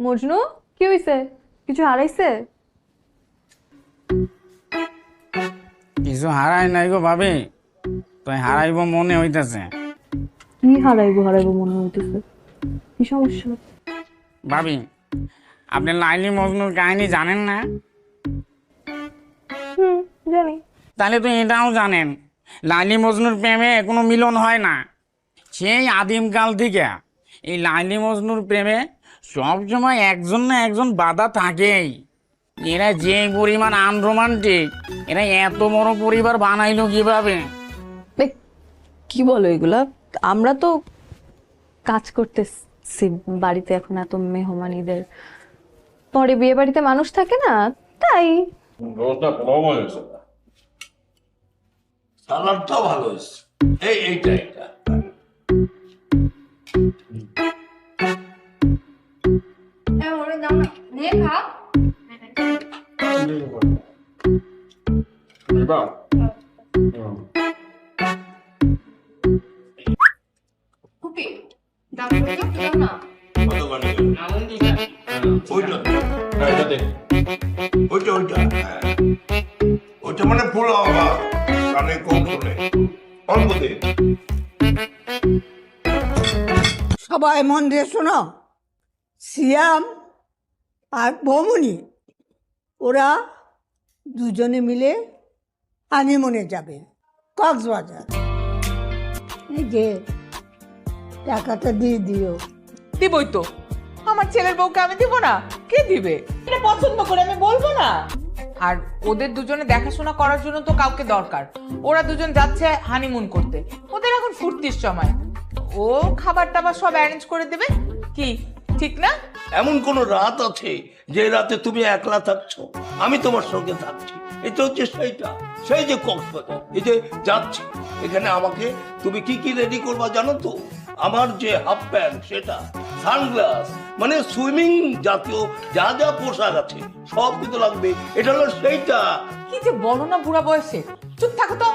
মজনু, কি হইছে? কিছু হারাইছে? কিছু হারাই নাই গো ভাবি, তুই হারাইব মনে হইতেছে। কি হারাইবো হারাইবো মনে হইতেছে? কি সমস্যা? ভাবি, আপনি লাইলি মজনুর কাহিনী জানেন না? জানি। তাহলে তো এটাও জানেন, লাইলি মজনুর প্রেমে কোনো মিলন হয় না। সেই আদিমকাল থেকে এই লাইলি মজনুর প্রেমে সবসময় একজন না একজন বাধা থাকেই। এরা যে পরিমাণ আনরোমান্টিক, এরা এত বড় পরিবার বানাইলো কিভাবে? এই, কি বলো এগুলা? আমরা তো কাজ করতেছি বাড়িতে, এখন এত মেহমানিদের পরে বিয়ে বাড়িতে মানুষ থাকে না, তাই। রোজটা পোলাও হয়েছে, সালাদটাও ভালো হয়েছে। এইটা ওইটা মানে পোলাও আবার কানে কম শোনে, অল্প দে। সবাই মন দিয়ে শোনো, সিয়াম আর বৌমনি ওরা দুজনে মিলে হানিমুনে যাবে কক্সবাজার। এই যে টাকাটা দিয়ে দিও। দিবই তো, আমার ছেলের বউকে আমি দিব না? কে দিবে? এটা পছন্দ করে আমি বলবো না? আর ওদের দুজনে দেখাশোনা করার জন্য তো কাউকে দরকার। ওরা দুজন যাচ্ছে হানিমুন করতে, ওদের এখন ফুর্তির সময়। ও খাবার টাবার সব অ্যারেঞ্জ করে দেবে, কি ঠিক না? এমন কোন রাত আছে যে রাতে তুমি একলা থাকছো, আমি তোমার সঙ্গে থাকছি? এটা হচ্ছে সেই যে কক্সবাজার, এই যে যাচ্ছি, এখানে আমাকে তুমি কি কি রেডি করবা জানো তো? আমার যে হাফ প্যান্ট, সেটা সানগ্লাস, মানে সুইমিং জাতীয় যা যা পোশাক আছে সব কিছু লাগবে। এটা হলো সেইটা। কি যে বলো না বুড়া বয়সে, চুপ থাকো তো।